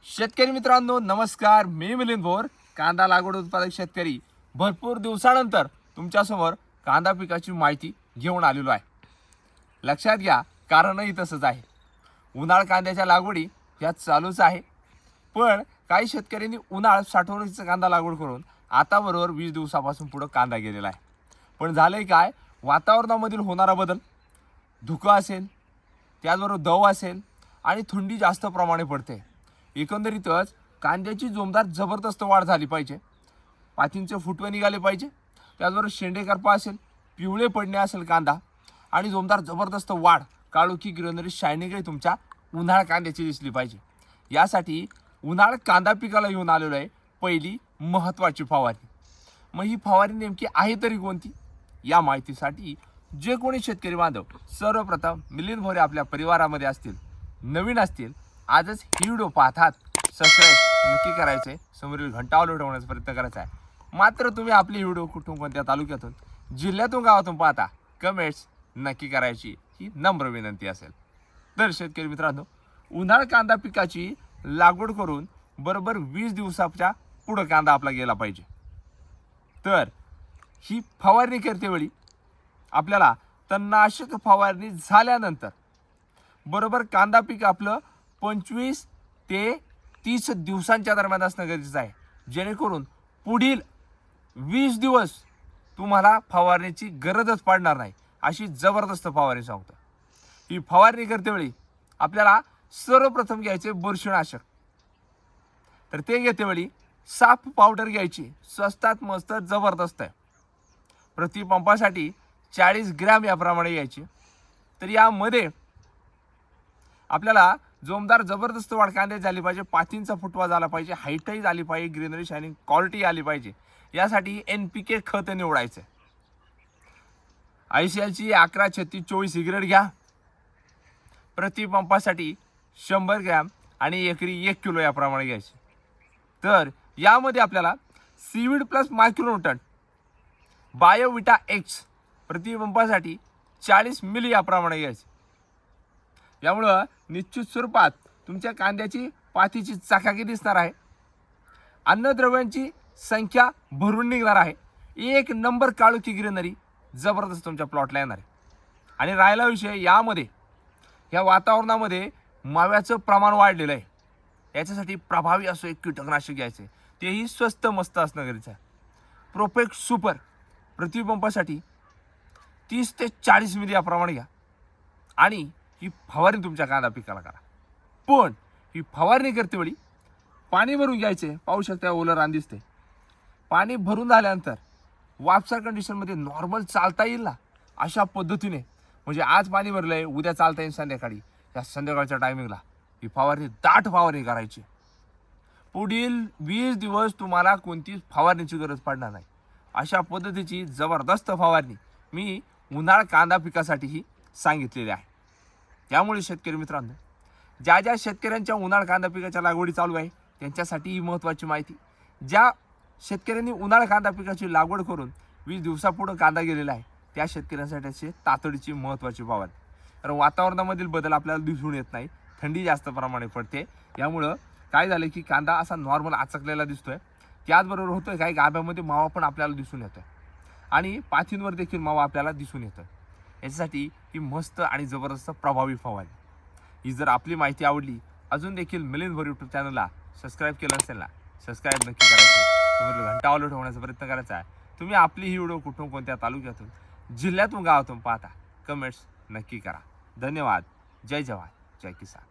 शेतकरी मित्रांनो नमस्कार, मी मिलिंद भोर, कांदा लागवड उत्पादक शेतकरी. भरपूर दिवसानंतर तुमच्यासमोर कांदा पिकाची माहिती घेऊन आलेलो आहे. लक्षात घ्या, कारणही तसंच आहे. उन्हाळ कांद्याच्या लागवडी ह्या चालूच आहे, पण काही शेतकऱ्यांनी उन्हाळ साठवणुकीचा कांदा लागवड करून आता बरोबर 20 दिवसापासून पुढे कांदा गेलेला आहे. पण झालंय काय, वातावरणामधील होणारा बदल, धुकं असेल, त्याचबरोबर दव असेल आणि थंडी जास्त प्रमाणे पडते. एकंदरीतच कांद्याची जोमदार जबरदस्त वाढ झाली पाहिजे. पातींचे फुटवे निघाले पाहिजे, त्याचबरोबर शेंडे करपा असेल, पिवळे पडणे असेल कांदा आणि जोमदार जबरदस्त वाढ, काळोखी ग्रीनरी शायनिंगही तुमच्या उन्हाळ कांद्याची दिसली पाहिजे. यासाठी उन्हाळ कांदा पिकाला येऊन आलेलो आहे पहिली महत्त्वाची फवारणी. मग ही फवारणी नेमकी आहे तरी कोणती, या माहितीसाठी जे कोणी शेतकरी बांधव सर्वप्रथम मिलिंद भोरे आपल्या परिवारामध्ये असतील, नवीन असतील, आजच ही व्हिडिओ पाहतात, सबस्क्राईब नक्की करायचे, समोरील घंटा उलटवण्याचा प्रयत्न करायचा आहे. मात्र तुम्ही आपली व्हिडिओ कुठून, कोणत्या तालुक्यातून, जिल्ह्यातून, गावातून पाहता, कमेंट्स नक्की करायची ही नम्र विनंती असेल. तर शेतकरी मित्रांनो, उन्हाळ कांदा पिकाची लागवड करून बरोबर 20 दिवसाच्या पुढे कांदा आपला गेला पाहिजे. तर ही फवारणी करतेवेळी आपल्याला तणनाशक फवारणी झाल्यानंतर बरोबर कांदा पीक आपलं 25 ते 30 दिवसांच्या दरम्यान असणं गरजेचं आहे, जेणेकरून पुढील 20 दिवस तुम्हाला फवारणीची गरजच पडणार नाही, अशी जबरदस्त फवारणी सांगतो. ही फवारणी करतेवेळी आपल्याला सर्वप्रथम घ्यायचे बुरशीनाशक. तर ते घेतेवेळी साफ पावडर घ्यायची, स्वस्तात मस्त जबरदस्त आहे. प्रति पंपासाठी 40 ग्रॅम याप्रमाणे घ्यायची. तर यामध्ये आपल्याला जोमदार जबरदस्त वाढ कांद्याची झाली पाहिजे, पातींचा फुटवा झाला पाहिजे, हाईटही झाली पाहिजे, ग्रीनरी शायनिंग क्वालिटी आली पाहिजे. यासाठी NPK खत निवडायचं. ICLची 11-36-24 ग्रेड घ्या. प्रति पंपासाठी 100 ग्रॅम आणि एकरी 1 किलो याप्रमाणे घ्यायचे. तर यामध्ये आपल्याला सीविड प्लस मायक्रोन्यूटन बायोविटा एक्स प्रति पंपासाठी 40 मिली याप्रमाणे घ्यायचे. यामुळं निश्चित स्वरूपात तुमच्या कांद्याची पातीची चकाकी दिसणार आहे, अन्नद्रव्यांची संख्या भरून निघणार आहे, एक नंबर काळोखी ग्रीनरी जबरदस्त तुमच्या प्लॉटला येणार आहे. आणि राहिला विषय, यामध्ये या वातावरणामध्ये माव्याचं प्रमाण वाढलेलं आहे. याच्यासाठी प्रभावी असं एक कीटकनाशक घ्यायचं, तेही स्वस्त मस्त असणं गरजेचं आहे. प्रोपेक्ट सुपर प्रतिपंपासाठी 30 ते 40 मिली याप्रमाणे घ्या आणि ही फवारणी तुमच्या कांदा पिकाला करा. पण ही फवारणी करतेवेळी पाणी भरून घ्यायचे. पाहू शकता ओलं रान दिसते. पाणी भरून झाल्यानंतर वापसा कंडिशनमध्ये नॉर्मल चालता येईल ना, अशा पद्धतीने, म्हणजे आज पाणी भरलं आहे, उद्या चालता येईल संध्याकाळी, या संध्याकाळच्या टायमिंगला ही फवारणी, दाट फवारणी करायची. पुढील 20 दिवस तुम्हाला कोणतीच फवारणीची गरज पडणार नाही, अशा पद्धतीची जबरदस्त फवारणी मी उन्हाळ कांदा पिकासाठीही सांगितलेली आहे. त्यामुळे शेतकरी मित्रांनो, ज्या ज्या शेतकऱ्यांच्या उन्हाळ कांदा पिकाच्या लागवडी चालू आहे त्यांच्यासाठी ही महत्त्वाची माहिती. ज्या शेतकऱ्यांनी उन्हाळ कांदा पिकाची लागवड करून 20 दिवसापुढे कांदा गेलेला आहे त्या शेतकऱ्यांसाठी तातडीची महत्त्वाची फवारणी. कारण वातावरणामधील बदल आपल्याला दिसून येत नाही, थंडी जास्त प्रमाणे पडते. यामुळं काय झालं की कांदा असा नॉर्मल आचकलेला दिसतोय. त्याचबरोबर होतोय काही गाभ्यामध्ये मावा पण आपल्याला दिसून येतोय आणि पाथींवर देखील मावा आपल्याला दिसून येतोय. याच्यासाठी ही मस्त आणि जबरदस्त प्रभावी फवारणी. ही जर आपली माहिती आवडली, अजून देखील मिलिंद भोर यूट्यूब चॅनलला सबस्क्राईब केलं असेल ना, सबस्क्राईब नक्की करायचं, समोर घंटा ऑल ठेवण्याचा प्रयत्न करायचा आहे. तुम्ही आपली ही व्हिडिओ कुठून, कोणत्या तालुक्यातून, जिल्ह्यातून, गावातून पाहता, कमेंट्स नक्की करा. धन्यवाद. जय जवान, जय किसान.